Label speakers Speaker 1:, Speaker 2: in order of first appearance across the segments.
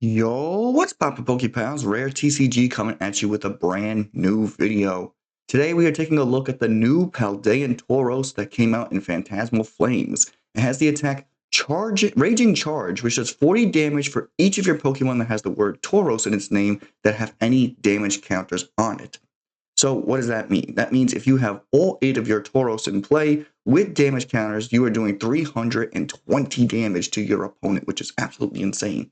Speaker 1: Yo, what's poppin' Pokepals? Rare TCG coming at you with a brand new video. Today we are taking a look at the new Paldean Tauros that came out in Phantasmal Flames. It has the attack Raging Charge, which does 40 damage for each of your Pokemon that has the word Tauros in its name that have any damage counters on it. So what does that mean? That means if you have all 8 of your Tauros in play with damage counters, you are doing 320 damage to your opponent, which is absolutely insane.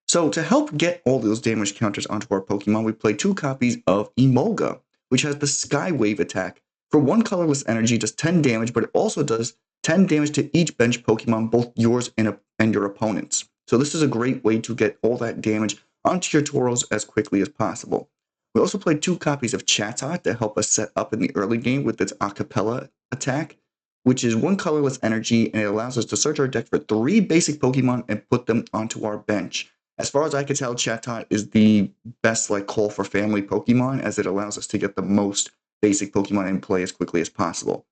Speaker 1: So to help get all those damage counters onto our Pokemon, we play 2 copies of Emolga, which has the Sky Wave attack. For 1 colorless energy, does 10 damage, but it also does 10 damage to each bench Pokemon, both yours and your opponent's. So this is a great way to get all that damage onto your Tauros as quickly as possible. We also played 2 copies of Chatot to help us set up in the early game with its Acapella attack, which is 1 colorless energy, and it allows us to search our deck for 3 basic Pokemon and put them onto our bench. As far as I can tell, Chatot is the best call for family Pokemon, as it allows us to get the most basic Pokemon in play as quickly as possible.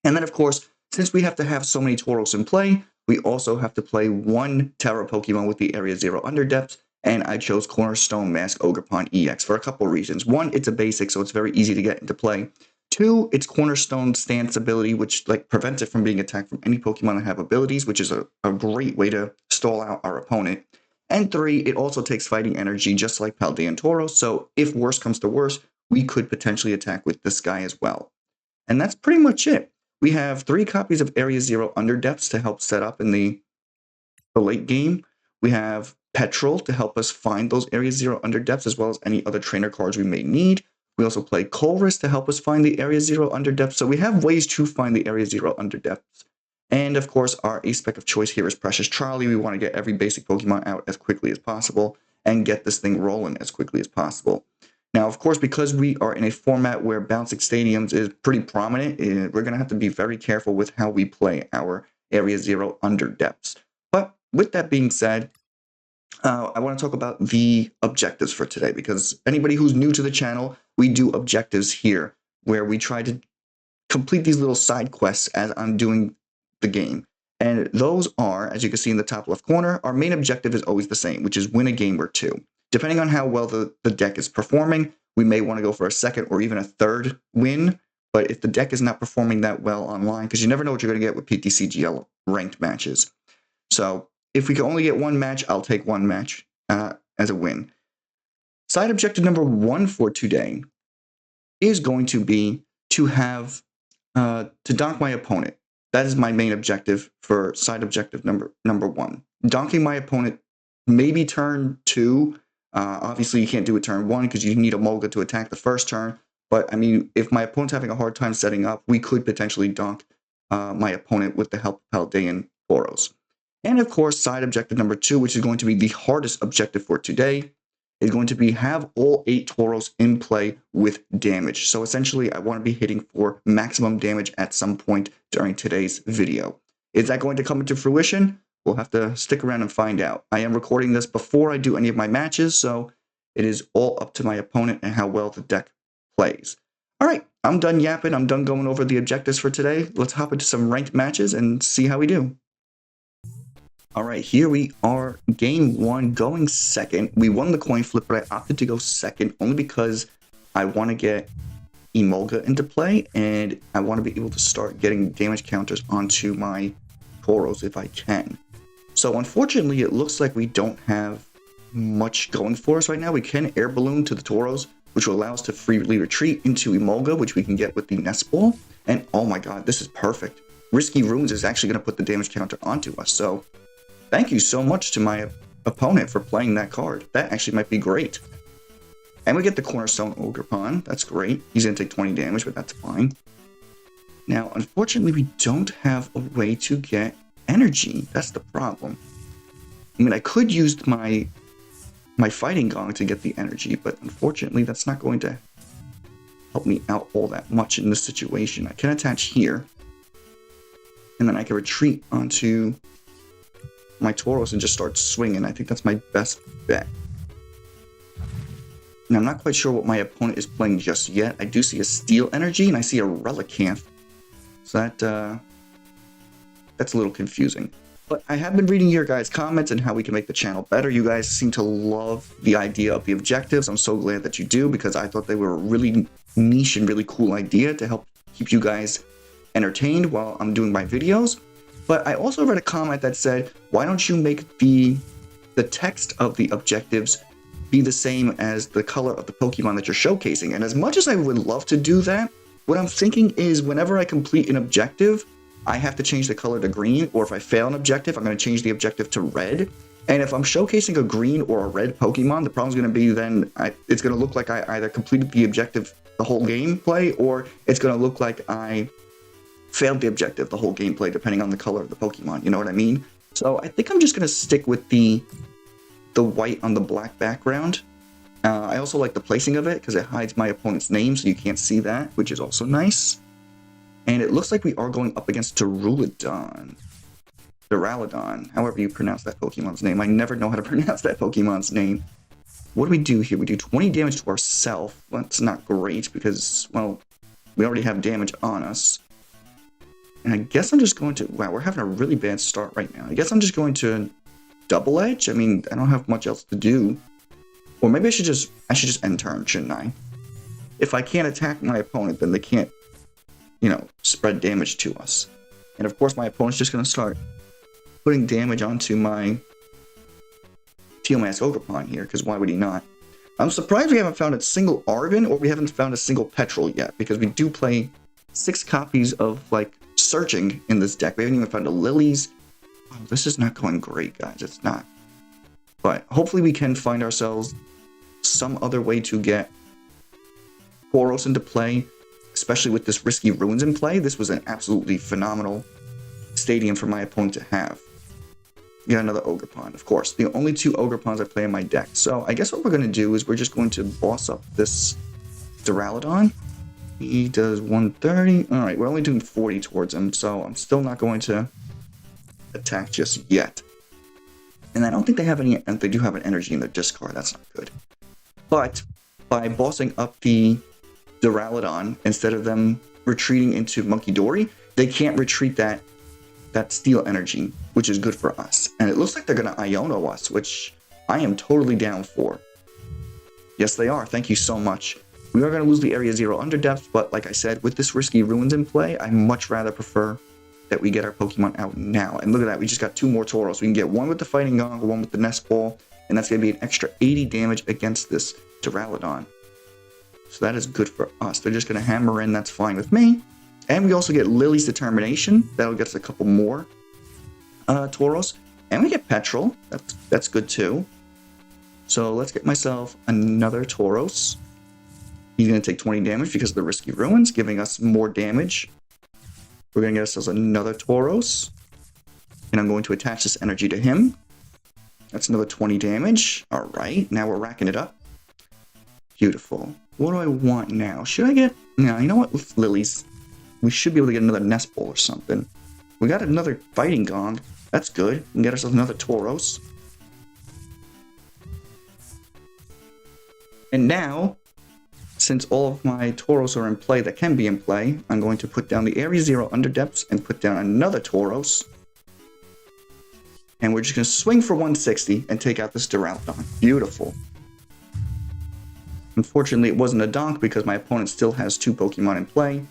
Speaker 1: And then, of course, since we have to have so many Tauros in play, we also have to play 1 Terra Pokemon with the Area 0 Underdepths, and I chose Cornerstone Mask Ogerpon EX for a couple of reasons. 1, it's a basic, so it's very easy to get into play. 2, it's Cornerstone stance ability, which prevents it from being attacked from any Pokemon that have abilities, which is a great way to stall out our opponent. And 3, it also takes fighting energy just like Paldean Tauros, so if worse comes to worse, we could potentially attack with this guy as well. And that's pretty much it. We have 3 copies of Area 0 Underdepths to help set up in the late game. We have Petrel to help us find those Area 0 Underdepths, as well as any other trainer cards we may need. We also play Colress to help us find the Area 0 Underdepths, so we have ways to find the Area 0 Underdepths. And of course, our A-spec of choice here is Precious Trolley. We want to get every basic Pokemon out as quickly as possible and get this thing rolling as quickly as possible. Now, of course, because we are in a format where bouncing stadiums is pretty prominent, we're going to have to be very careful with how we play our Area 0 Underdepths. But with that being said, I want to talk about the objectives for today, because anybody who's new to the channel, we do objectives here where we try to complete these little side quests as I'm doing the game. And those are, as you can see in the top left corner, our main objective is always the same, which is win a game or 2. Depending on how well the deck is performing, we may want to go for a second or even a third win. But if the deck is not performing that well online, because you never know what you're going to get with PTCGL ranked matches. So if we can only get 1 match, I'll take 1 match as a win. Side objective number 1 for today is going to be to have to donk my opponent. That is my main objective for side objective number 1. Donking my opponent maybe turn 2. Obviously, you can't do it turn 1 because you need Emolga to attack the first turn. But, I mean, if my opponent's having a hard time setting up, we could potentially donk my opponent with the help of Paldean Tauros. And, of course, side objective number 2, which is going to be the hardest objective for today, is going to be have all 8 Tauros in play with damage. So essentially, I want to be hitting for maximum damage at some point during today's video. Is that going to come into fruition? We'll have to stick around and find out. I am recording this before I do any of my matches, so it is all up to my opponent and how well the deck plays. All right, I'm done yapping. I'm done going over the objectives for today. Let's hop into some ranked matches and see how we do. All right, here we are, game 1, going second. We won the coin flip, but I opted to go second only because I want to get Emolga into play, and I want to be able to start getting damage counters onto my Tauros if I can. So unfortunately, it looks like we don't have much going for us right now. We can Air Balloon to the Tauros, which will allow us to freely retreat into Emolga, which we can get with the Nest Ball. And oh my god, this is perfect. Risky Runes is actually going to put the damage counter onto us, so thank you so much to my opponent for playing that card. That actually might be great. And we get the Cornerstone Ogerpon. That's great. He's going to take 20 damage, but that's fine. Now, unfortunately, we don't have a way to get energy. That's the problem. I mean, I could use my Fighting Gong to get the energy, but unfortunately, that's not going to help me out all that much in this situation. I can attach here, and then I can retreat onto my Tauros and just start swinging. I think that's my best bet. Now, I'm not quite sure what my opponent is playing just yet. I do see a Steel Energy, and I see a Relicanth. So that's a little confusing. But I have been reading your guys' comments and how we can make the channel better. You guys seem to love the idea of the objectives. I'm so glad that you do, because I thought they were a really niche and really cool idea to help keep you guys entertained while I'm doing my videos. But I also read a comment that said, why don't you make the text of the objectives be the same as the color of the Pokemon that you're showcasing? And as much as I would love to do that, what I'm thinking is whenever I complete an objective, I have to change the color to green, or if I fail an objective, I'm going to change the objective to red. And if I'm showcasing a green or a red Pokemon, the problem's going to be then it's going to look like I either completed the objective the whole gameplay, or it's going to look like I failed the objective the whole gameplay, depending on the color of the Pokemon. You know what I mean? So I think I'm just going to stick with the white on the black background. I also like the placing of it because it hides my opponent's name, so you can't see that, which is also nice. And it looks like we are going up against Duraludon, however you pronounce that Pokemon's name. I never know how to pronounce that Pokemon's name. What do we do here? We do 20 damage to ourselves. Well, that's not great because, well, we already have damage on us. And I guess I'm just going to... Wow, we're having a really bad start right now. I guess I'm just going to double edge. I mean, I don't have much else to do. Or maybe I should just end turn, shouldn't I? If I can't attack my opponent, then they can't, you know, spread damage to us. And of course, my opponent's just going to start putting damage onto my Teal Mask Ogerpon here, because why would he not? I'm surprised we haven't found a single Arven, or we haven't found a single Petrel yet, because we do play 6 copies of, like, Searching in this deck. We haven't even found a Lillie's. Oh, this is not going great, guys. It's not. But hopefully we can find ourselves some other way to get Tauros into play, especially with this risky Ruins in play. This was an absolutely phenomenal stadium for my opponent to have. We got another Ogerpon, of course. The only 2 Ogerpons I play in my deck. So I guess what we're going to do is we're just going to boss up this Duraludon. He does 130. All right, we're only doing 40 towards him, so I'm still not going to attack just yet. And I don't think they have any, and they do have an energy in their discard. That's not good. But by bossing up the Duraludon, instead of them retreating into Monkey Dory, they can't retreat that steel energy, which is good for us. And it looks like they're going to Iono us, which I am totally down for. Yes, they are. Thank you so much. We are going to lose the Area 0 Underdepths, but like I said, with this risky Ruins in play, I much rather prefer that we get our Pokemon out now. And look at that, we just got 2 more Tauros. We can get one with the Fighting Gong, one with the Nest Ball, and that's going to be an extra 80 damage against this Duraludon. So that is good for us. They're just going to hammer in, that's fine with me. And we also get Lillie's Determination. That'll get us a couple more Tauros. And we get Petrel. That's good too. So let's get myself another Tauros. He's going to take 20 damage because of the risky Ruins, giving us more damage. We're going to get ourselves another Tauros. And I'm going to attach this energy to him. That's another 20 damage. All right, now we're racking it up. Beautiful. What do I want now? Should I get... No, you know what? With Lillie's, we should be able to get another Nest Ball or something. We got another Fighting Gong. That's good. We can get ourselves another Tauros. And now, since all of my Tauros are in play that can be in play, I'm going to put down the Area 0 Underdepths and put down another Tauros. And we're just going to swing for 160 and take out this Duraludon. Beautiful. Unfortunately, it wasn't a donk because my opponent still has 2 Pokemon in play.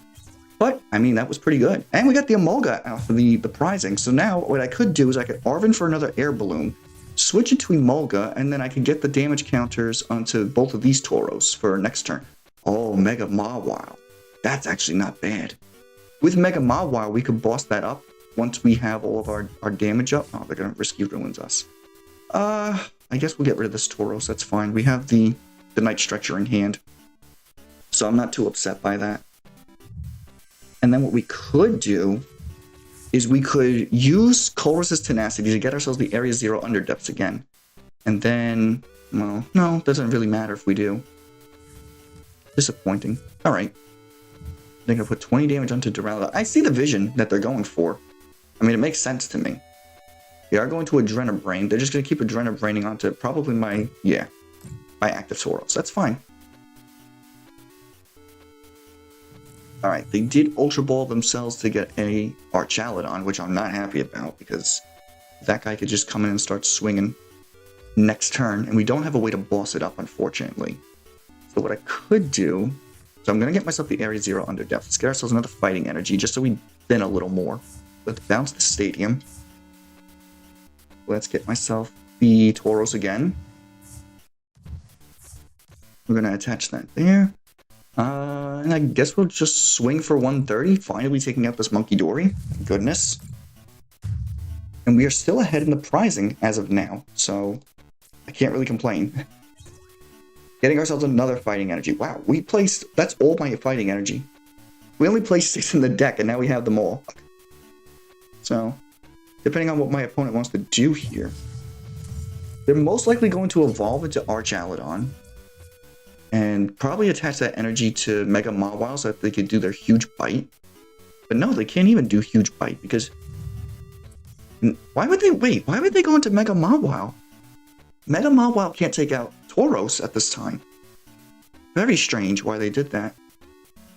Speaker 1: But, I mean, that was pretty good. And we got the Emolga out for the prizing. So now, what I could do is I could Arven for another Air Balloon, switch it to Emolga, and then I can get the damage counters onto both of these Tauros for next turn. Oh, Mega Mawile. That's actually not bad. With Mega Mawile, we could boss that up once we have all of our damage up. Oh, they're going to risky Ruins us. I guess we'll get rid of this Tauros. That's fine. We have the Night Stretcher in hand. So I'm not too upset by that. And then what we could do is we could use Colress's Tenacity to get ourselves the Area 0 Underdepths again. And then, well, no, it doesn't really matter if we do. Disappointing. Alright. They're going to put 20 damage onto Duraludon. I see the vision that they're going for. I mean, it makes sense to me. They are going to Adrenabrain. They're just going to keep Adrenabraining onto probably my active Tauros. That's fine. Alright, they did Ultra Ball themselves to get a Archaludon, which I'm not happy about because that guy could just come in and start swinging next turn, and we don't have a way to boss it up, unfortunately. So what I could do, so I'm going to get myself the Area 0 Underdepths. Let's get ourselves another Fighting Energy, just so we thin a little more. Let's bounce the Stadium. Let's get myself the Tauros again. We're going to attach that there. And I guess we'll just swing for 130, finally taking out this Monkey Dory. Goodness. And we are still ahead in the prizing as of now, so I can't really complain. Getting ourselves another Fighting Energy. Wow, we placed... That's all my Fighting Energy. We only placed 6 in the deck, and now we have them all. So, depending on what my opponent wants to do here, they're most likely going to evolve into Archaludon and probably attach that energy to Mega Mawile so that they could do their Huge Bite. But no, they can't even do Huge Bite because... Why would they... Wait, why would they go into Mega Mawile? Mega Mawile can't take out Tauros at this time. Very strange why they did that.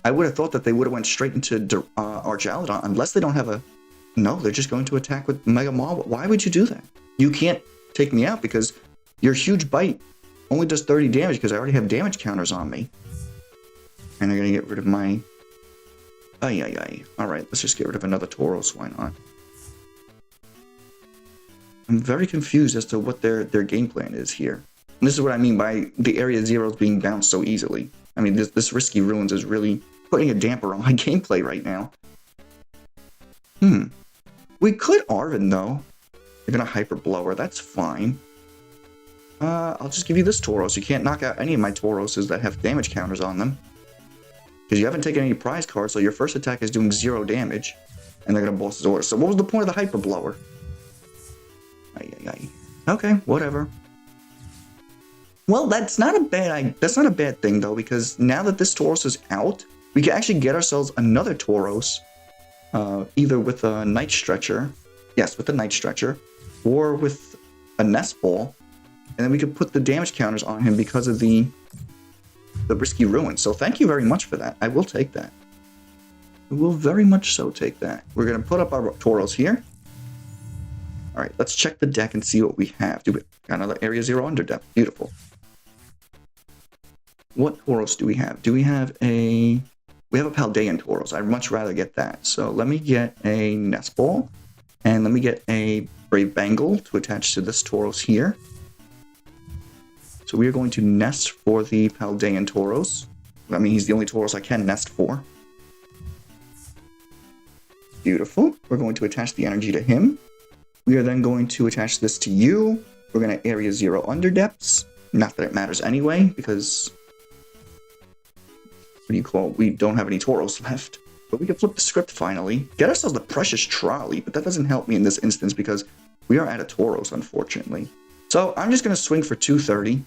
Speaker 1: I would have thought that they would have went straight into Archaludon unless they don't have a... No, they're just going to attack with Mega Mawile. Why would you do that? You can't take me out because your Huge Bite only does 30 damage because I already have damage counters on me. And I'm going to get rid of my... Alright, let's just get rid of another Tauros. Why not? I'm very confused as to what their game plan is here. And this is what I mean by the Area Zeros being bounced so easily. I mean, this Risky Ruins is really putting a damper on my gameplay right now. We could Arven, though. They're going to Hyper Blower. That's fine. I'll just give you this Tauros. You can't knock out any of my Tauroses that have damage counters on them. Because you haven't taken any prize cards, so your first attack is doing 0 damage. And they're going to boss his order. So what was the point of the Hyper Blower? Okay, whatever. Well, that's not a bad thing, though, because now that this Tauros is out, we can actually get ourselves another Tauros. Either with a Night Stretcher. Yes, with a Night Stretcher. Or with a Nest Ball. And then we could put the damage counters on him because of the Risky Ruin. So thank you very much for that. I will take that. I will very much so take that. We're going to put up our Tauros here. Alright, let's check the deck and see what we have. Got another Area 0 Underdepth. Beautiful. What Tauros do we have? Do we have a... We have a Paldean Tauros. I'd much rather get that. So let me get a Nest Ball. And let me get a Brave Bangle to attach to this Tauros here. So we are going to nest for the Paldean Tauros. I mean, he's the only Tauros I can nest for. Beautiful. We're going to attach the energy to him. We are then going to attach this to you. We're going to Area 0 Underdepths. Not that it matters anyway, because... What do you call it? We don't have any Tauros left. But we can flip the script finally. Get ourselves the Precious Trolley, but that doesn't help me in this instance because we are out of Tauros, unfortunately. So I'm just going to swing for 230.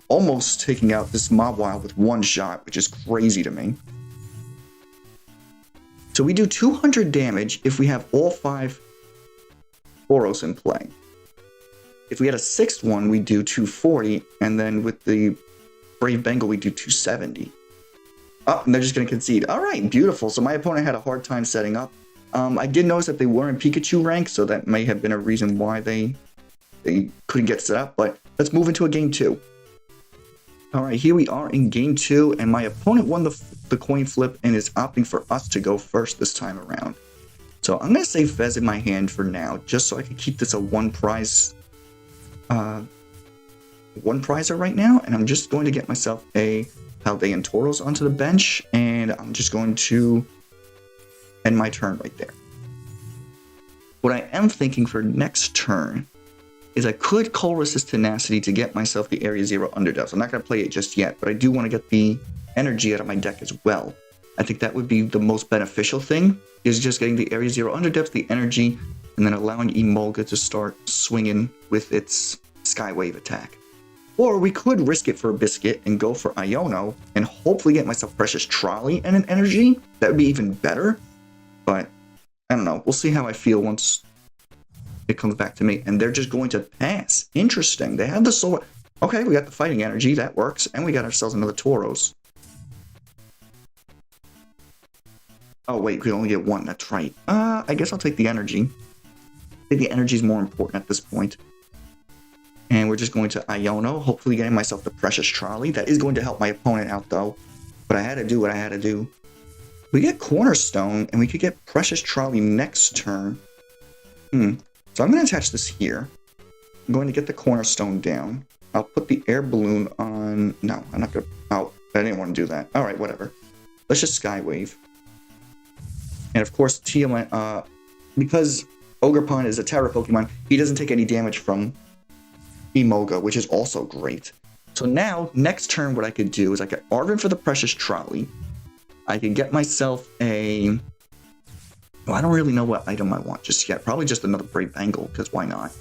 Speaker 1: Almost taking out this Mawile with one shot, which is crazy to me. So we do 200 damage if we have all 5 Tauros in play. If we had a 6th one, we do 240, and then with the Brave Bengal, we do 270. Oh, and they're just going to concede. All right, beautiful. So my opponent had a hard time setting up. I did notice that they were in Pikachu rank, so that may have been a reason why they couldn't get set up. But let's move into a game 2. All right, here we are in game 2, and my opponent won the coin flip and is opting for us to go first this time around. So I'm going to save Fez in my hand for now, just so I can keep this a one prizer right now, and I'm just going to get myself a Paldean Tauros onto the bench, and I'm just going to end my turn right there. What I am thinking for next turn is I could Colress's Tenacity to get myself the Area 0 Underdepths. I'm not going to play it just yet, but I do want to get the energy out of my deck as well. I think that would be the most beneficial thing, is just getting the Area 0 Underdepths, the energy, and then allowing Emolga to start swinging with its Skywave attack. Or we could risk it for a biscuit and go for Iono and hopefully get myself Precious Trolley and an energy. That would be even better. But I don't know. We'll see how I feel once it comes back to me. And they're just going to pass. Interesting. They have the solar. Okay, we got the fighting energy. That works. And we got ourselves another Tauros. Oh, wait. We only get one. That's right. I guess I'll take the energy. think the energy is more important at this point. And we're just going to Iono, hopefully getting myself the Precious Trolley. That is going to help my opponent out, though. But I had to do what I had to do. We get Cornerstone, and we could get Precious Trolley next turn. So I'm going to attach this here. I'm going to get the Cornerstone down. I'll put the Air Balloon on... No, I'm not going to... Oh, I didn't want to do that. Alright, whatever. Let's just Skywave. And of course, Tiamat, because Ogerpon is a Terra Pokemon, he doesn't take any damage from Emolga, which is also great. So now, next turn, what I could do is I get Arven for the Precious Trolley. I can get myself a... Well, I don't really know what item I want just yet. Probably just another Brave Bangle, because why not?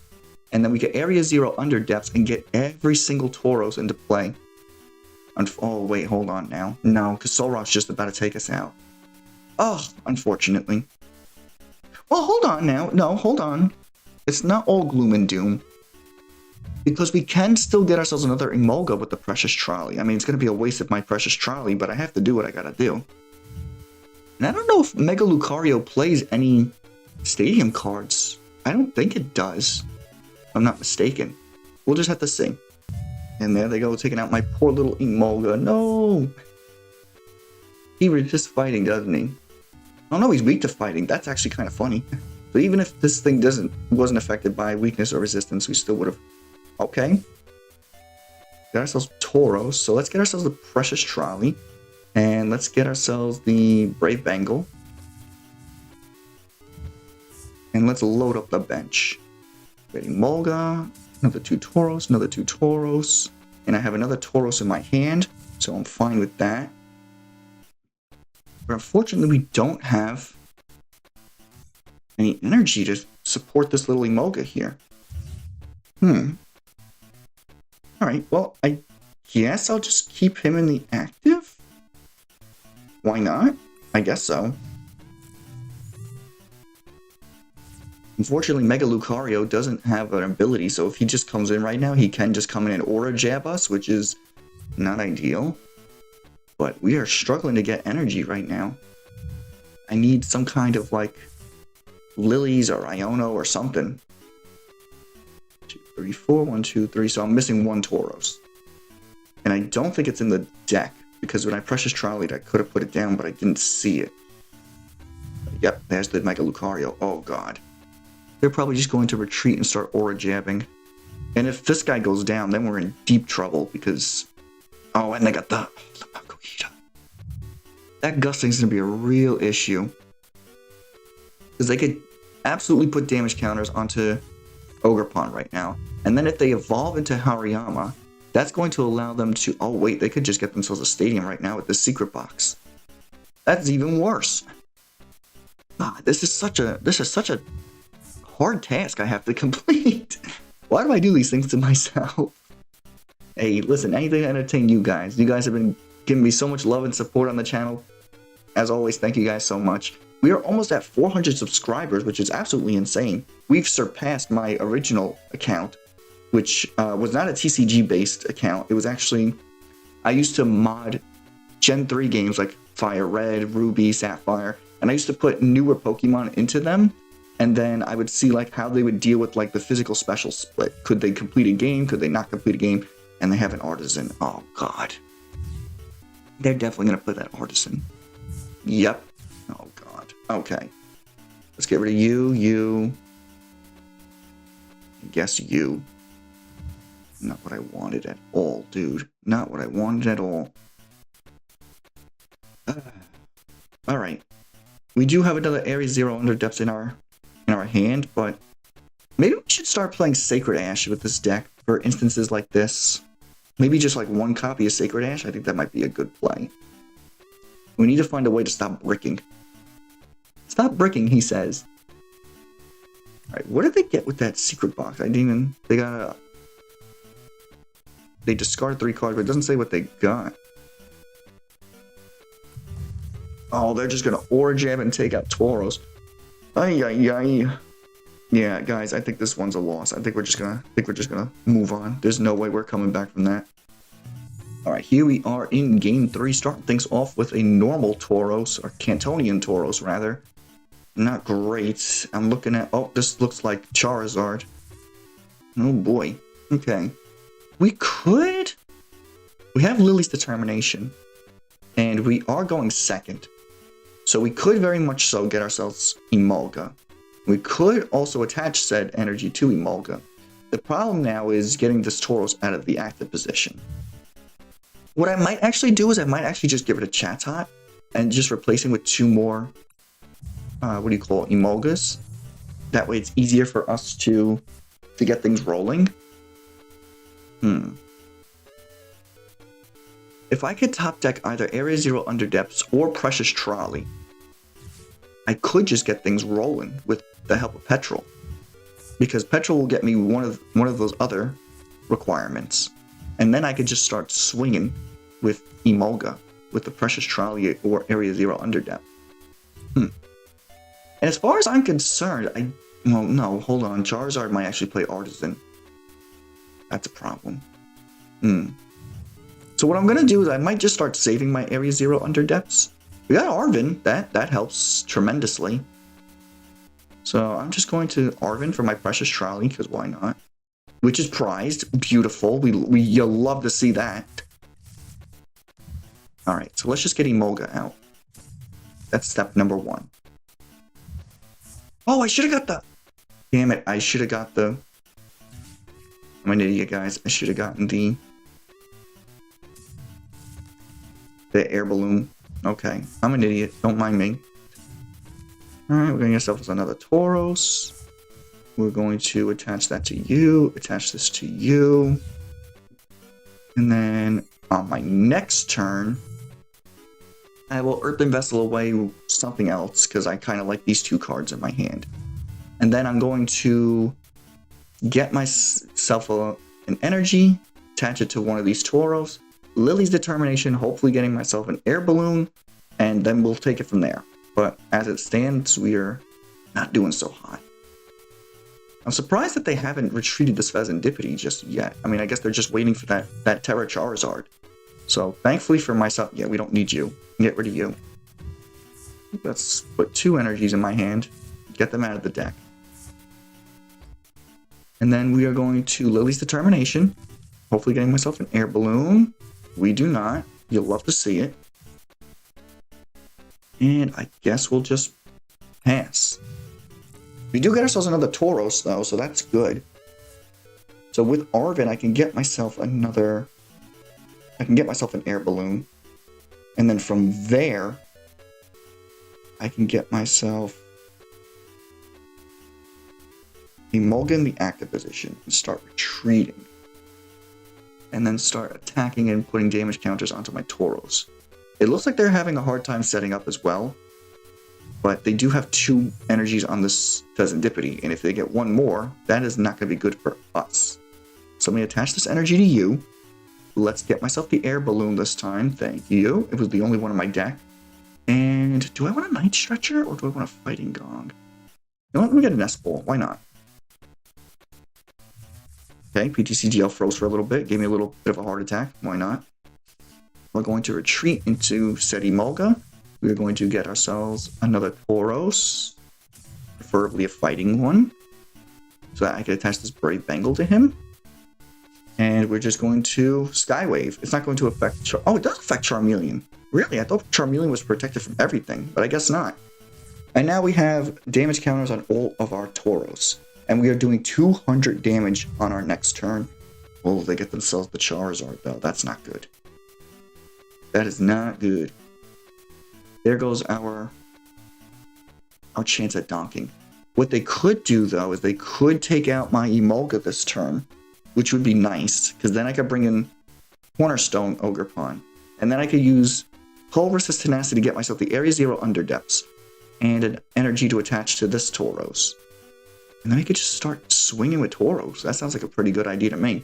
Speaker 1: And then we get Area 0 Underdepths and get every single Tauros into play. Oh, wait, hold on now. No, because Solrock's just about to take us out. Oh, unfortunately. Well, hold on now. No, hold on. It's not all gloom and doom. Because we can still get ourselves another Emolga with the Precious Trolley. I mean, it's going to be a waste of my Precious Trolley, but I have to do what I gotta do. And I don't know if Mega Lucario plays any Stadium cards. I don't think it does. If I'm not mistaken. We'll just have to see. And there they go, taking out my poor little Emolga. No! He resists fighting, doesn't he? Oh no, he's weak to fighting. That's actually kind of funny. But even if this thing wasn't affected by weakness or resistance, we still would have... Okay. Got ourselves Tauros, so let's get ourselves the Precious Trolley. And let's get ourselves the Brave Bangle. And let's load up the bench. Emolga, another 2 Tauros, another 2 Tauros. And I have another Tauros in my hand, so I'm fine with that. But unfortunately, we don't have any energy to support this little Emolga here. Alright, well, I guess I'll just keep him in the active? Why not? I guess so. Unfortunately, Mega Lucario doesn't have an ability, so if he just comes in right now, he can just come in and Aura Jab us, which is not ideal. But we are struggling to get energy right now. I need some kind of, like, Lilies or Iono or something. 2, 3, 4, 1, 2, 3, so I'm missing 1 Tauros. And I don't think it's in the deck, because when I Precious Trolleyed, I could have put it down, but I didn't see it. Yep, there's the Mega Lucario. Oh god. They're probably just going to retreat and start Aura Jabbing. And if this guy goes down, then we're in deep trouble, because... Oh, and they got the Makuhita. That Gusting's going to be a real issue. Because they could absolutely put damage counters onto Ogerpon right now. And then if they evolve into Hariyama, that's going to allow them to... Oh, wait, they could just get themselves a stadium right now with the secret box. That's even worse. God, this is such a hard task I have to complete. Why do I do these things to myself? Hey, listen, anything to entertain you guys. You guys have been giving me so much love and support on the channel. As always, thank you guys so much. We are almost at 400 subscribers, which is absolutely insane. We've surpassed my original account, which was not a TCG-based account. It was actually... I used to mod Gen 3 games like Fire Red, Ruby, Sapphire, and I used to put newer Pokemon into them, and then I would see like how they would deal with like the physical special split. Could they complete a game? Could they not complete a game? And they have an Artisan. Oh, God. They're definitely going to put that Artisan. Yep. Oh, God. Okay. Let's get rid of you. I guess you. Not what I wanted at all, dude. Not what I wanted at all. Alright. We do have another Area 0 Underdepths in our hand, but maybe we should start playing Sacred Ash with this deck for instances like this. Maybe just like 1 copy of Sacred Ash. I think that might be a good play. We need to find a way to stop bricking. Stop bricking, he says. Alright, what did they get with that secret box? I didn't even... They got a... They discard 3 cards, but it doesn't say what they got. Oh, they're just gonna Aura Jab and take out Tauros. Ay, ay, ay. Yeah, guys, I think this one's a loss. I think we're just gonna move on. There's no way we're coming back from that. Alright, here we are in Game 3, starting things off with a normal Tauros, or Cantonian Tauros, rather. Not great. I'm looking at... Oh, this looks like Charizard. Oh boy. Okay. We could... We have Lillie's Determination. And we are going second. So we could very much so get ourselves Emolga. We could also attach said energy to Emolga. The problem now is getting this Tauros out of the active position. What I might actually do is I might actually just give it a Chatot and just replace it with 2 more, Emolgas. That way it's easier for us to get things rolling. If I could top deck either Area 0 Underdepths or Precious Trolley, I could just get things rolling with the help of Petrel. Because Petrel will get me one of those other requirements. And then I could just start swinging with Emolga, with the Precious Trolley or Area 0 Underdepth. And as far as I'm concerned, well, no, hold on. Charizard might actually play Artisan. That's a problem. So what I'm going to do is I might just start saving my Area 0 Underdepths. We got Arven. That helps tremendously. So I'm just going to Arven for my Precious Trolley, because why not? Which is prized. Beautiful. You'll love to see that. Alright, so let's just get Emolga out. That's step number 1. Oh, I should have got the... Damn it, I should have got the... I'm an idiot, guys. I should have gotten the Air Balloon. Okay, I'm an idiot. Don't mind me. Alright, we're going to get ourselves another Tauros. We're going to attach that to you. Attach this to you. And then on my next turn, I will Earthen Vessel away something else, because I kind of like these 2 cards in my hand. And then I'm going to get myself an energy, attach it to one of these Tauros, Lillie's Determination, hopefully getting myself an Air Balloon, and then we'll take it from there. But as it stands, we are not doing so hot. I'm surprised that they haven't retreated this Fezandipiti just yet. I mean, I guess they're just waiting for that Terra Charizard. So, thankfully for myself, yeah, we don't need you. Get rid of you. Let's put 2 energies in my hand. Get them out of the deck. And then we are going to Lillie's Determination. Hopefully getting myself an Air Balloon. We do not. You'll love to see it. And I guess we'll just pass. We do get ourselves another Tauros, though, so that's good. So with Arven, I can get myself another... I can get myself an Air Balloon. And then from there, I can get myself Emolga in the active position and start retreating. And then start attacking and putting damage counters onto my Tauros. It looks like they're having a hard time setting up as well. But they do have 2 energies on this Fezandipiti, and if they get 1 more, that is not going to be good for us. So I'm going to attach this energy to you. Let's get myself the Air Balloon this time. Thank you. It was the only one in my deck. And do I want a Night Stretcher, or do I want a Fighting Gong? You know what? Let me get an S-Ball. Why not? Okay, PTCGL froze for a little bit. Gave me a little bit of a heart attack. Why not? We're going to retreat into said Emolga. We're going to get ourselves another Tauros, preferably a fighting one, so that I can attach this Brave Bangle to him. And we're just going to Skywave. It's not going to affect... Oh, it does affect Charmeleon. Really? I thought Charmeleon was protected from everything, but I guess not. And now we have damage counters on all of our Tauros. And we are doing 200 damage on our next turn. Oh, they get themselves the Charizard, though. That's not good. That is not good. There goes our chance at donking. What they could do, though, is they could take out my Emolga this turn, which would be nice, because then I could bring in Cornerstone Ogerpon. And then I could use Colress's Tenacity to get myself the Area 0 Underdepths, and an energy to attach to this Tauros. And then I could just start swinging with Tauros. That sounds like a pretty good idea to me.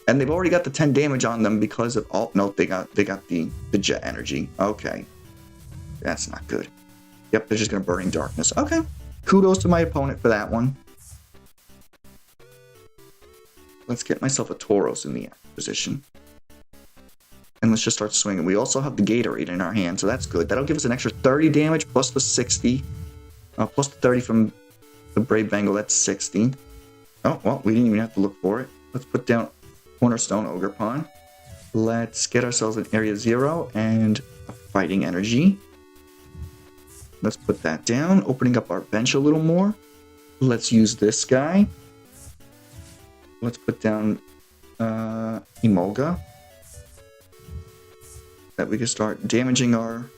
Speaker 1: And they've already got the 10 damage on them because of... Oh, no, they got the Jet Energy. Okay. That's not good. Yep, they're just going to Burning Darkness. Okay. Kudos to my opponent for that one. Let's get myself a Tauros in the position. And let's just start swinging. We also have the Gatorade in our hand, so that's good. That'll give us an extra 30 damage plus the 60. Plus the 30 from the Brave Bangle, that's 60. Oh, well, we didn't even have to look for it. Let's put down Cornerstone Ogerpon. Let's get ourselves an Area 0 and a Fighting Energy. Let's put that down, opening up our bench a little more. Let's use this guy. Let's put down Emolga. That we can start damaging our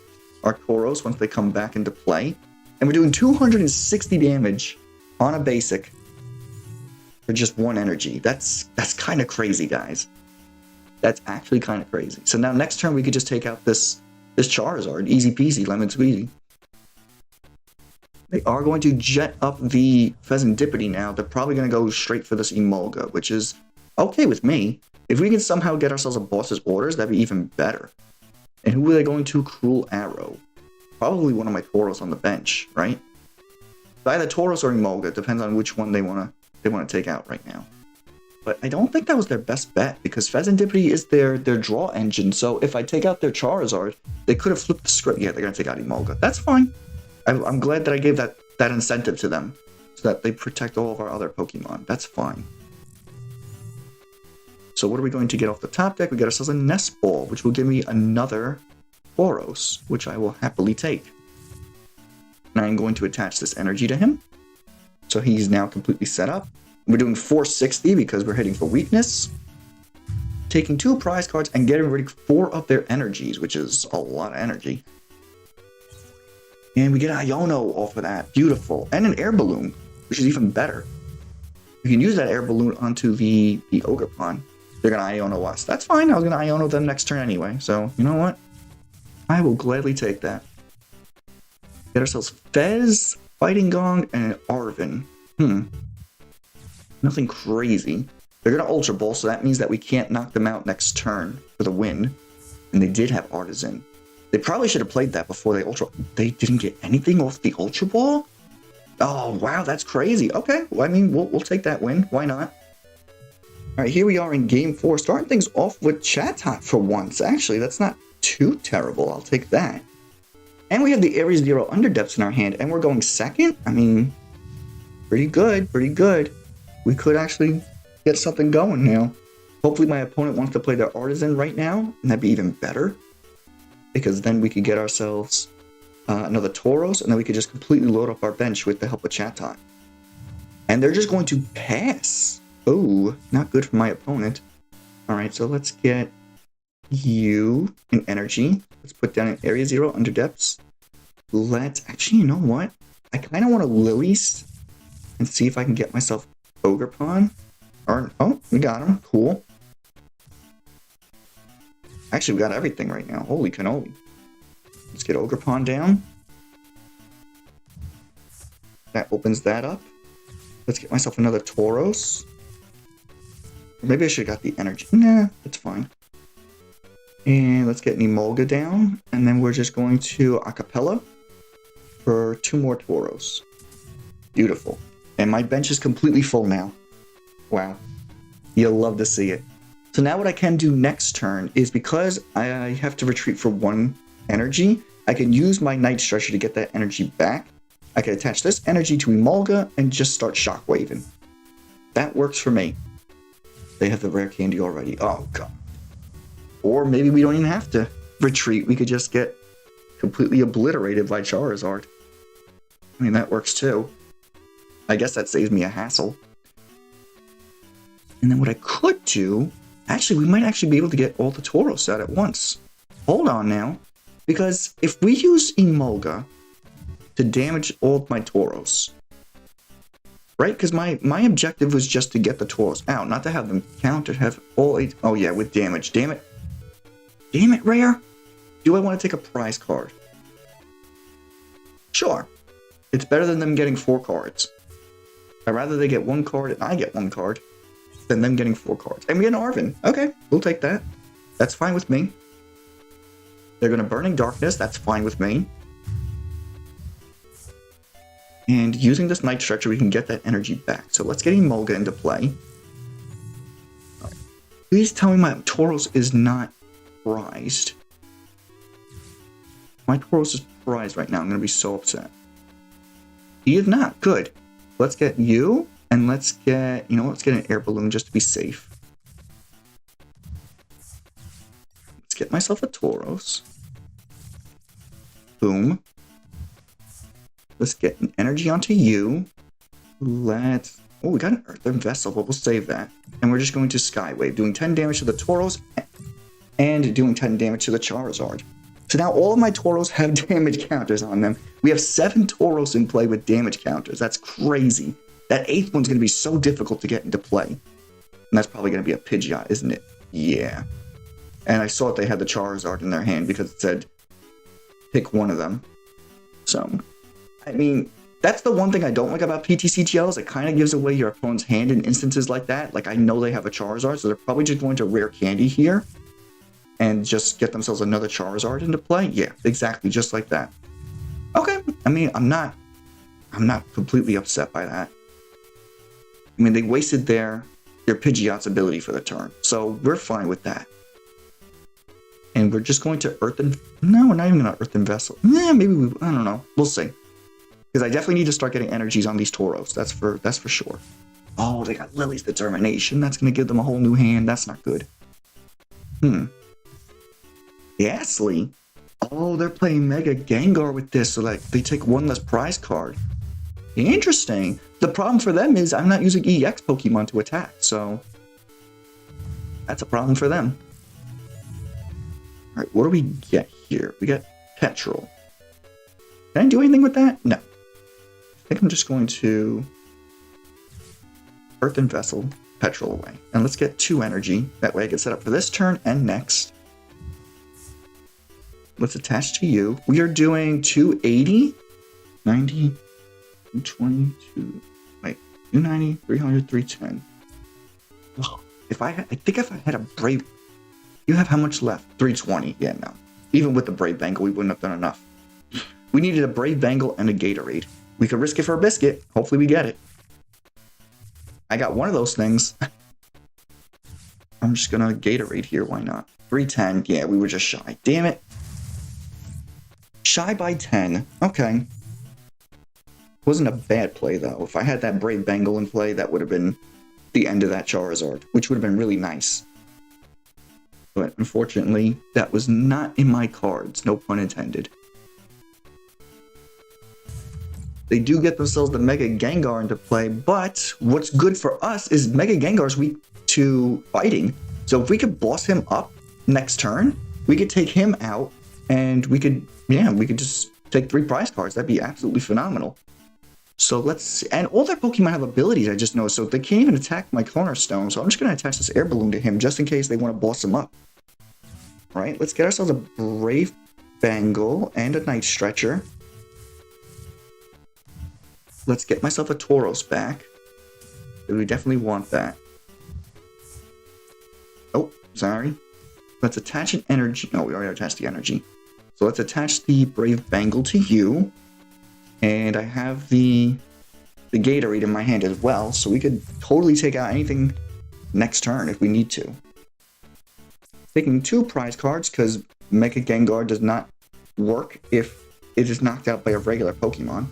Speaker 1: Tauros once they come back into play. And we're doing 260 damage on a basic for just one energy. That's kind of crazy, guys. That's actually kind of crazy. So now next turn we could just take out this Charizard. Easy peasy, lemon squeezy. They are going to jet up the Fezandipiti now. They're probably going to go straight for this Emolga, which is okay with me. If we can somehow get ourselves a boss's orders, that'd be even better. And who are they going to? Cruel Arrow. Probably one of my Tauros on the bench, right? Either Tauros or Emolga, depends on which one they want to take out right now. But I don't think that was their best bet, because Fezandipiti is their draw engine, so if I take out their Charizard, they could have flipped the script. Yeah, they're going to take out Emolga. That's fine. I'm glad that I gave that incentive to them, so that they protect all of our other Pokemon. That's fine. So what are we going to get off the top deck? We get ourselves a Nest Ball, which will give me another Tauros, which I will happily take. And I'm going to attach this energy to him. So he's now completely set up. We're doing 460 because we're hitting for weakness. Taking 2 prize cards and getting rid of 4 of their energies, which is a lot of energy. And we get Iono off of that. Beautiful. And an Air Balloon, which is even better. You can use that Air Balloon onto the Ogerpon. They're going to Iono us. That's fine. I was going to Iono them next turn anyway. So, you know what? I will gladly take that. Get ourselves Fez, Fighting Gong, and Arven. Nothing crazy. They're going to Ultra Ball, so that means that we can't knock them out next turn for the win. And they did have Artisan. They probably should have played that before they Ultra... They didn't get anything off the Ultra Ball? Oh, wow, that's crazy. Okay, well, I mean, we'll take that win. Why not? All right, here we are in Game 4, starting things off with Chatot for once. Actually, that's not too terrible. I'll take that. And we have the Area 0 Underdepths in our hand, and we're going second? I mean, pretty good, pretty good. We could actually get something going now. Hopefully my opponent wants to play their Artisan right now, and that'd be even better. Because then we could get ourselves another Tauros, and then we could just completely load up our bench with the help of Chatot. And they're just going to pass. Oh, not good for my opponent. Alright, so let's get you in energy. Let's put down an Area 0 Underdepths. Let's... Actually, you know what? I kind of want to Lillies and see if I can get myself Ogerpon. Or, oh, we got him. Cool. Actually, we got everything right now. Holy cannoli. Let's get Ogerpon down. That opens that up. Let's get myself another Tauros. Or maybe I should have got the energy. Nah, that's fine. And let's get an Emolga down. And then we're just going to Acapella for 2 more Tauros. Beautiful. And my bench is completely full now. Wow. You'll love to see it. So now what I can do next turn is, because I have to retreat for 1 energy, I can use my Night Stretcher to get that energy back. I can attach this energy to Emolga and just start shockwaving. That works for me. They have the rare candy already. Oh, God. Or maybe we don't even have to retreat. We could just get completely obliterated by Charizard. I mean, that works too. I guess that saves me a hassle. And then what I could do... Actually, we might actually be able to get all the Tauros out at once. Hold on now. Because if we use Emolga to damage all of my Tauros, right? Because my objective was just to get the Tauros out, not to have them counter, have all 8... Oh yeah, with damage. Damn it. Damn it, Rare. Do I want to take a prize card? Sure. It's better than them getting 4 cards. I'd rather they get 1 card and I get 1 card than them getting 4 cards. And we get an Arven. Okay, we'll take that. That's fine with me. They're going to Burning Darkness. That's fine with me. And using this Night Stretcher, we can get that energy back. So let's get Emolga into play. Right. Please tell me my Tauros is not prized. My Tauros is prized right now. I'm going to be so upset. He is not. Good. Let's get you, and let's get, you know, let's get an air balloon just to be safe. Let's get myself a Tauros. Boom. Let's get an energy onto you. Let's... Oh, we got an Earthen Vessel, but we'll save that. And we're just going to Skywave, doing 10 damage to the Tauros and doing 10 damage to the Charizard. So now all of my Tauros have damage counters on them. We have 7 Tauros in play with damage counters. That's crazy. That 8th one's going to be so difficult to get into play. And that's probably going to be a Pidgeot, isn't it? Yeah. And I saw that they had the Charizard in their hand because it said pick one of them. So, I mean, that's the one thing I don't like about PTCGLs. It kind of gives away your opponent's hand in instances like that. Like, I know they have a Charizard, so they're probably just going to rare candy here and just get themselves another Charizard into play. Yeah, exactly, just like that. Okay, I mean, I'm not completely upset by that. I mean, they wasted their Pidgeot's ability for the turn, so we're fine with that. And we're just going to Earthen... No, we're not even going to Earthen Vessel. Yeah, maybe we... I don't know. We'll see. Because I definitely need to start getting energies on these Tauros. That's for sure. Oh, they got Lillie's Determination. That's going to give them a whole new hand. That's not good. Ghastly. Oh, they're playing Mega Gengar with this, so like they take one less prize card. Interesting. The problem for them is I'm not using EX Pokemon to attack, so that's a problem for them. Alright, what do we get here? We got Petrel. Can I do anything with that? No. I think I'm just going to Earthen Vessel, Petrel away. And let's get 2 energy. That way I get set up for this turn and next. Let's attach to you. We are doing 280, 90, 222, wait, 290, 300, 310. Oh, I think if I had a Brave... You have how much left? 320. Yeah, no. Even with the Brave Bangle, we wouldn't have done enough. We needed a Brave Bangle and a Gatorade. We could risk it for a biscuit. Hopefully we get it. I got one of those things. I'm just gonna Gatorade here. Why not? 310. Yeah, we were just shy. Damn it. Shy by 10. Okay. Wasn't a bad play, though. If I had that Brave Bangle in play, that would have been the end of that Charizard, which would have been really nice. But unfortunately, that was not in my cards. No pun intended. They do get themselves the Mega Gengar into play, but what's good for us is Mega Gengar's weak to fighting. So if we could boss him up next turn, we could take him out, and we could just take 3 prize cards. That'd be absolutely phenomenal. So let's... And all their Pokemon have abilities, I just noticed, so they can't even attack my Cornerstone. So I'm just going to attach this Air Balloon to him, just in case they want to boss him up. Alright, let's get ourselves a Brave Bangle and a Night Stretcher. Let's get myself a Tauros back. We definitely want that. Oh, sorry. Let's attach an energy. No, we already attached the energy. So let's attach the Brave Bangle to you. And I have the Gatorade in my hand as well, so we could totally take out anything next turn if we need to. Taking 2 prize cards, because Mega Gengar does not work if it is knocked out by a regular Pokemon.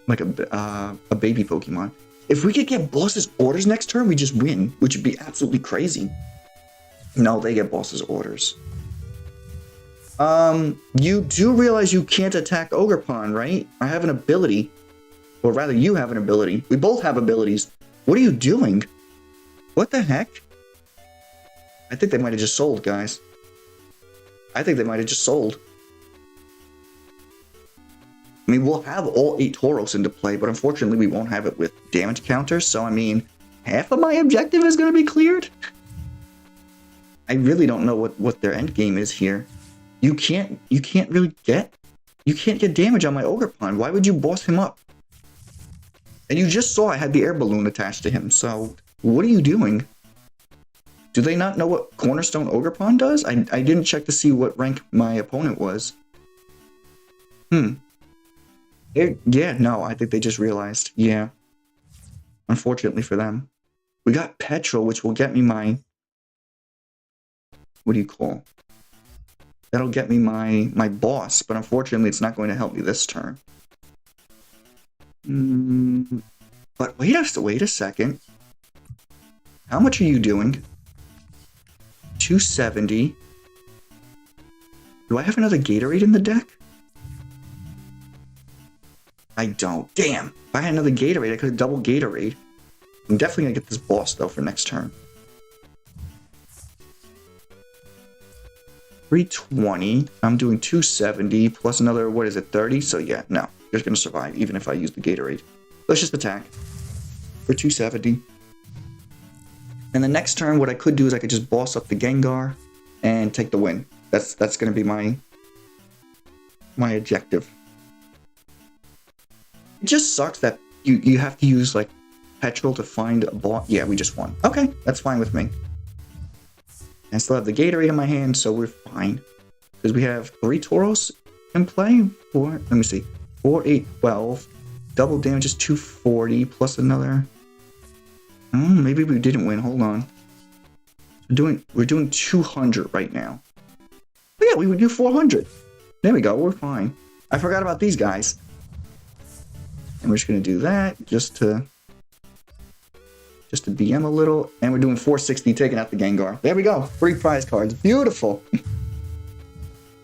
Speaker 1: Like a baby Pokemon. If we could get Boss's Orders next turn, we just win, which would be absolutely crazy. No, they get Boss's Orders. You do realize you can't attack Ogerpon, right? I have an ability. Or rather, you have an ability. We both have abilities. What are you doing? What the heck? I think they might have just sold, guys. I think they might have just sold. I mean, we'll have all 8 Tauros into play, but unfortunately we won't have it with damage counters, so I mean, half of my objective is going to be cleared? I really don't know what their end game is here. You can't get damage on my Ogerpon. Why would you boss him up? And you just saw I had the Air Balloon attached to him, so what are you doing? Do they not know what Cornerstone Ogerpon does? I didn't check to see what rank my opponent was. Yeah, no, I think they just realized. Yeah. Unfortunately for them. We got Petrel, which will get me my... What do you call? That'll get me my boss, but unfortunately it's not going to help me this turn. But wait a second. How much are you doing? 270. Do I have another Gatorade in the deck? I don't. Damn. If I had another Gatorade, I could have double Gatorade. I'm definitely going to get this boss, though, for next turn. 320. I'm doing 270 plus another, what is it, 30? So yeah, no. You're going to survive, even if I use the Gatorade. Let's just attack for 270. And the next turn, what I could do is I could just boss up the Gengar and take the win. That's going to be my objective. It just sucks that you have to use like Petrel to find a boss. Yeah, we just won. Okay, that's fine with me. I still have the Gatorade in my hand, so we're fine. Because we have 3 Tauros in play. Let me see. 4, 8, 12. Double damage is 240 plus another. Maybe we didn't win. Hold on. We're doing 200 right now. But yeah, we would do 400. There we go. We're fine. I forgot about these guys. And we're just gonna do that just to BM a little. And we're doing 460, taking out the Gengar. There we go. 3 prize cards. Beautiful.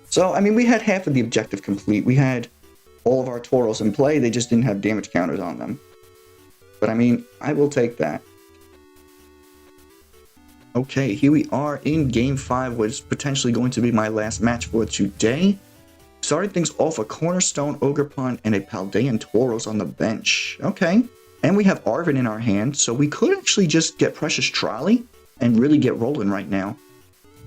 Speaker 1: So, I mean, we had half of the objective complete. We had all of our Tauros in play. They just didn't have damage counters on them. But I mean, I will take that. Okay, here we are in Game 5, which is potentially going to be my last match for today. Starting things off, a Cornerstone, Ogerpon, and a Paldean Tauros on the bench. Okay. And we have Arven in our hand, so we could actually just get Precious Trolley and really get rolling right now.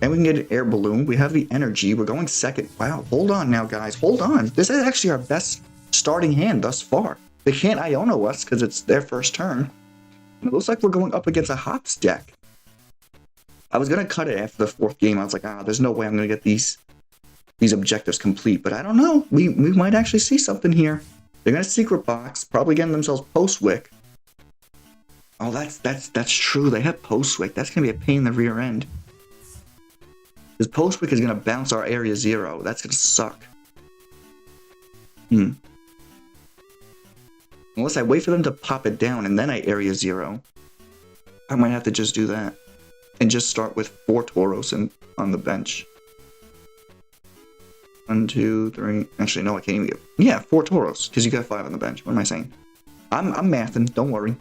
Speaker 1: And we can get an Air Balloon. We have the energy. We're going second. Wow, hold on now, guys. Hold on. This is actually our best starting hand thus far. They can't Iono us because it's their first turn. It looks like we're going up against a Hops deck. I was going to cut it after the 4th game. I was like, there's no way I'm going to get these objectives complete. But I don't know. We might actually see something here. They're going to secret box, probably getting themselves post-wick. Oh, that's true. They have post-wick. That's going to be a pain in the rear end. Because post-wick is going to bounce our area 0. That's going to suck. Unless I wait for them to pop it down and then I area 0. I might have to just do that. And just start with 4 Tauros on the bench. 1, 2, 3. Actually, no, I can't even get. Yeah, 4 Tauros, because you got 5 on the bench. What am I saying? I'm mathing. Don't worry.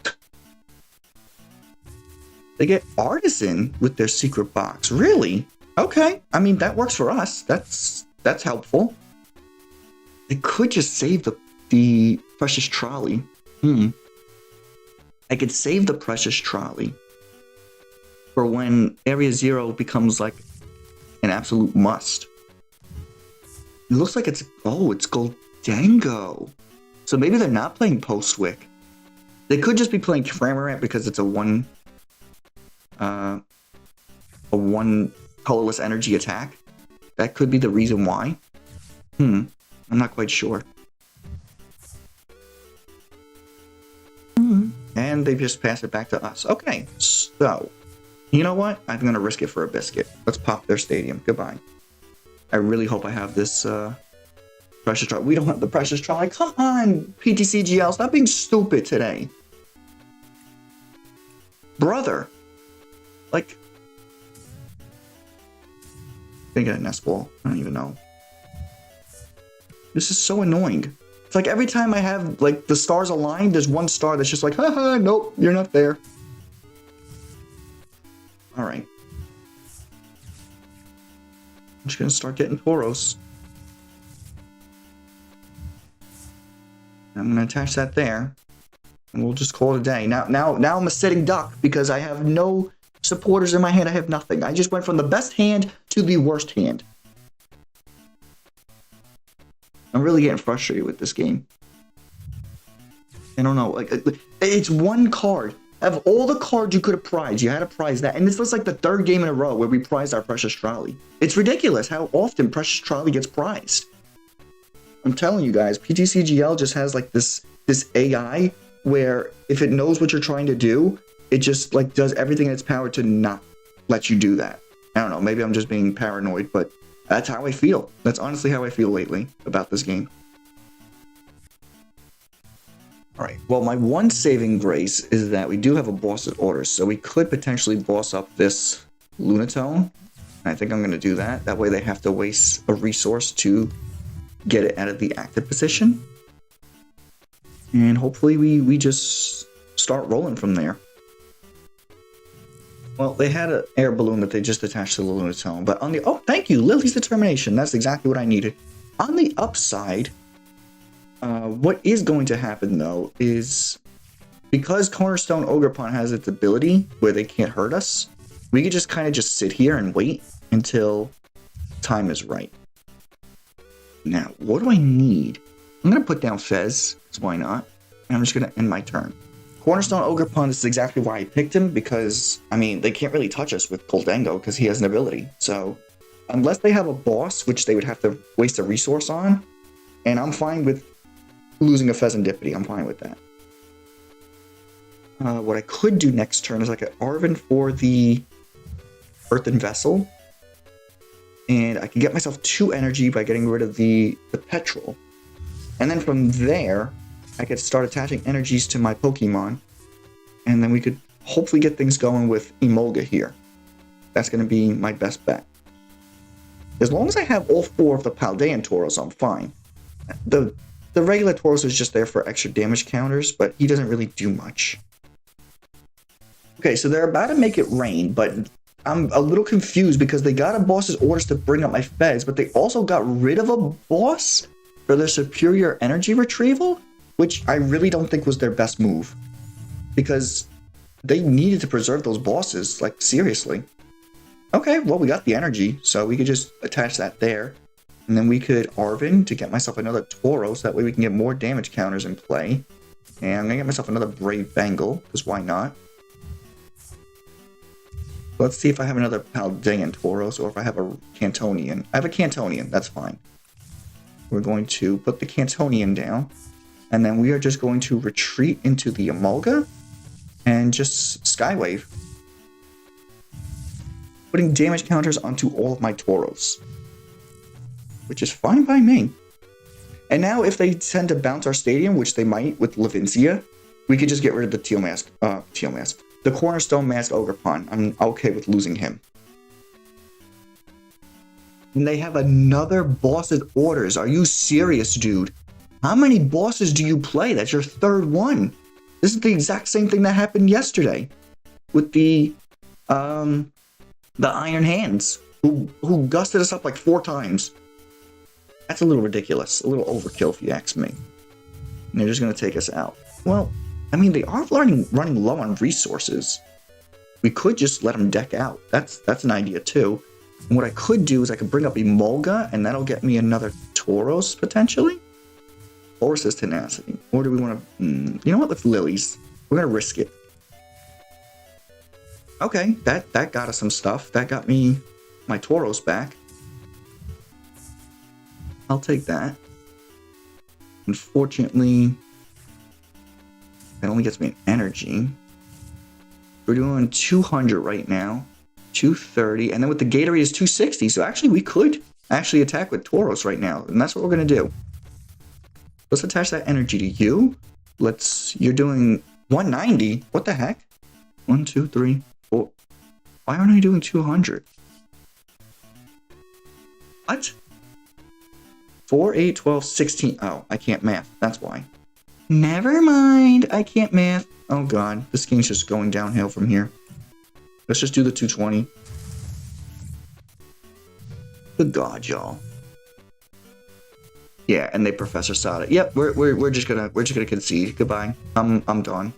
Speaker 1: They get Artisan with their secret box. Really? Okay. I mean, that works for us. That's helpful. They could just save the Precious Trolley. I could save the Precious Trolley for when Area 0 becomes like an absolute must. It looks like it's Goldango. So maybe they're not playing Post-Wick. They could just be playing Cramorant because it's a one colorless energy attack. That could be the reason why. I'm not quite sure. And they just pass it back to us. Okay, so you know what? I'm gonna risk it for a biscuit. Let's pop their stadium. Goodbye. I really hope I have this Precious Trolley. We don't have the Precious Trolley. Come on, PTCGL, stop being stupid today. Brother. Like, I get a nest ball. I don't even know. This is so annoying. It's like every time I have like the stars aligned, there's one star that's just like, haha, nope, you're not there. Alright. I'm just gonna start getting Tauros. I'm gonna attach that there. And we'll just call it a day. Now I'm a sitting duck because I have no supporters in my hand. I have nothing. I just went from the best hand to the worst hand. I'm really getting frustrated with this game. I don't know. Like, it's one card. Of all the cards you could have prized, you had to prize that. And this was like the 3rd game in a row where we prized our Precious Trolley. It's ridiculous how often Precious Trolley gets prized. I'm telling you guys, PTCGL just has like this AI where if it knows what you're trying to do, it just like does everything in its power to not let you do that. I don't know, maybe I'm just being paranoid, but that's how I feel. That's honestly how I feel lately about this game. Alright, well my one saving grace is that we do have a boss's orders, so we could potentially boss up this Lunatone. I think I'm going to do that. That way they have to waste a resource to get it out of the active position. And hopefully we just start rolling from there. Well, they had an air balloon that they just attached to the Lunatone, but on the... Oh, thank you! Lillie's Determination. That's exactly what I needed. On the upside, what is going to happen, though, is because Cornerstone Ogerpon has its ability where they can't hurt us, we could just kind of just sit here and wait until time is right. Now, what do I need? I'm going to put down Fez, because why not? And I'm just going to end my turn. Cornerstone Ogerpon, this is exactly why I picked him, because, I mean, they can't really touch us with Gholdengo, because he has an ability. So, unless they have a boss, which they would have to waste a resource on, and I'm fine with losing a Fezandipiti, I'm fine with that. What I could do next turn is I could Arven for the Earthen Vessel, and I can get myself 2 energy by getting rid of the Petrel. And then from there, I could start attaching energies to my Pokemon, and then we could hopefully get things going with Emolga here. That's going to be my best bet. As long as I have all 4 of the Paldean Tauros, I'm fine. The regular Tauros is just there for extra damage counters, but he doesn't really do much. Okay, so they're about to make it rain, but I'm a little confused because they got a boss's orders to bring up my Fez, but they also got rid of a boss for their superior energy retrieval, which I really don't think was their best move. Because they needed to preserve those bosses, like, seriously. Okay, well, we got the energy, so we could just attach that there. And then we could Arven to get myself another Tauros, that way we can get more damage counters in play. And I'm going to get myself another Brave Bangle, because why not? Let's see if I have another Paldean Tauros, or if I have a Cantonian. I have a Cantonian, that's fine. We're going to put the Cantonian down, and then we are just going to retreat into the Emolga, and just Skywave. Putting damage counters onto all of my Tauros. Which is fine by me. And now if they tend to bounce our stadium, which they might with Levincia, we could just get rid of the Teal Mask. The Cornerstone Mask Ogerpon. I'm okay with losing him. And they have another boss's orders. Are you serious, dude? How many bosses do you play? That's your 3rd one. This is the exact same thing that happened yesterday with the Iron Hands, who gusted us up like 4 times. That's a little ridiculous, a little overkill if you ask me. And they're just going to take us out. Well, I mean, they are running low on resources. We could just let them deck out. That's an idea too. And what I could do is I could bring up Emolga, and that'll get me another Tauros, potentially? Or says Tenacity. Or do we want to... you know what? Let's Lillies. We're going to risk it. Okay, that got us some stuff. That got me my Tauros back. I'll take that. Unfortunately, that only gets me an energy. We're doing 200 right now. 230. And then with the Gatorade is 260. So actually, we could actually attack with Tauros right now. And that's what we're going to do. Let's attach that energy to you. You're doing 190. What the heck? 1, 2, 3, 4. Why aren't I doing 200? What? 4, 8, 12, 16. Oh, I can't math. That's why. Never mind. I can't math. Oh, God. This game's just going downhill from here. Let's just do the 220. Good God, y'all. Yeah, and they Professor Sada. Yep, we're just gonna concede. Goodbye. I'm done.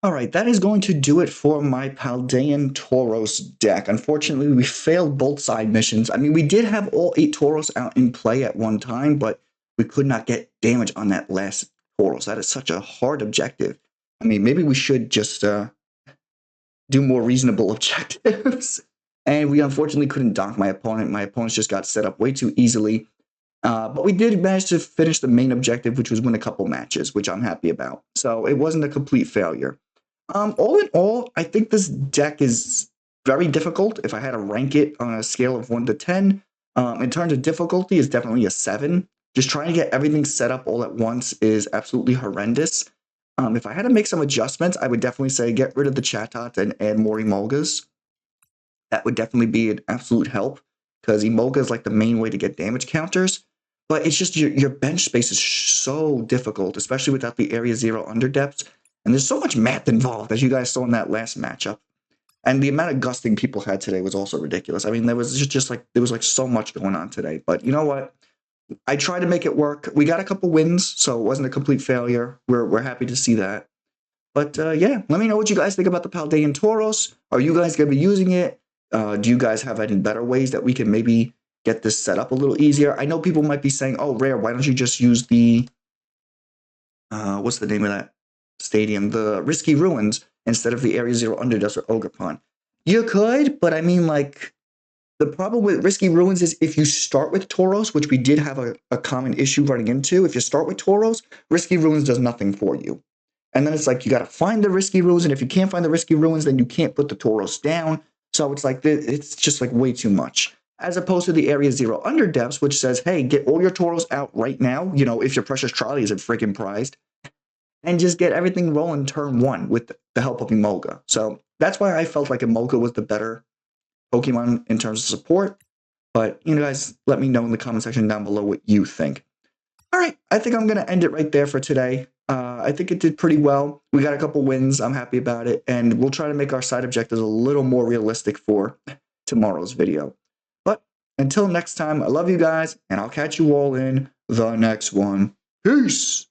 Speaker 1: Alright, that is going to do it for my Paldean Tauros deck. Unfortunately, we failed both side missions. I mean, we did have all 8 Tauros out in play at one time, but we could not get damage on that last Tauros. That is such a hard objective. I mean, maybe we should just do more reasonable objectives. And we unfortunately couldn't donk my opponent. My opponents just got set up way too easily. But we did manage to finish the main objective, which was win a couple matches, which I'm happy about. So it wasn't a complete failure. All in all, I think this deck is very difficult. If I had to rank it on a scale of 1 to 10, in terms of difficulty, it's definitely a 7. just trying to get everything set up all at once is absolutely horrendous. If I had to make some adjustments, I would definitely say get rid of the Chatot and add more Emolgas. That would definitely be an absolute help, because Emolga is like the main way to get damage counters. But it's just your bench space is so difficult, especially without the Area 0 Underdepths. And there's so much math involved, as you guys saw in that last matchup. And the amount of gusting people had today was also ridiculous. I mean, there was just like, there was like so much going on today. But you know what? I tried to make it work. We got a couple wins, so it wasn't a complete failure. We're happy to see that. But yeah, let me know what you guys think about the Paldean Tauros. Are you guys going to be using it? Do you guys have any better ways that we can maybe get this set up a little easier? I know people might be saying, oh, Rare, why don't you just use the, what's the name of that stadium? The Risky Ruins instead of the Area 0 Underdepths or Ogerpon. You could, but I mean, like, the problem with Risky Ruins is if you start with Tauros, which we did have a common issue running into, if you start with Tauros, Risky Ruins does nothing for you. And then it's like, you got to find the Risky Ruins, and if you can't find the Risky Ruins, then you can't put the Tauros down. So it's like, it's just like way too much. As opposed to the Area 0 Underdepths, which says, hey, get all your Tauros out right now, you know, if your Precious Trolley isn't freaking prized, and just get everything rolling turn one with the help of Emolga. So that's why I felt like Emolga was the better Pokemon in terms of support. But you guys, let me know in the comment section down below what you think. All right, I think I'm going to end it right there for today. I think it did pretty well. We got a couple wins. I'm happy about it. And we'll try to make our side objectives a little more realistic for tomorrow's video. But until next time, I love you guys, and I'll catch you all in the next one. Peace!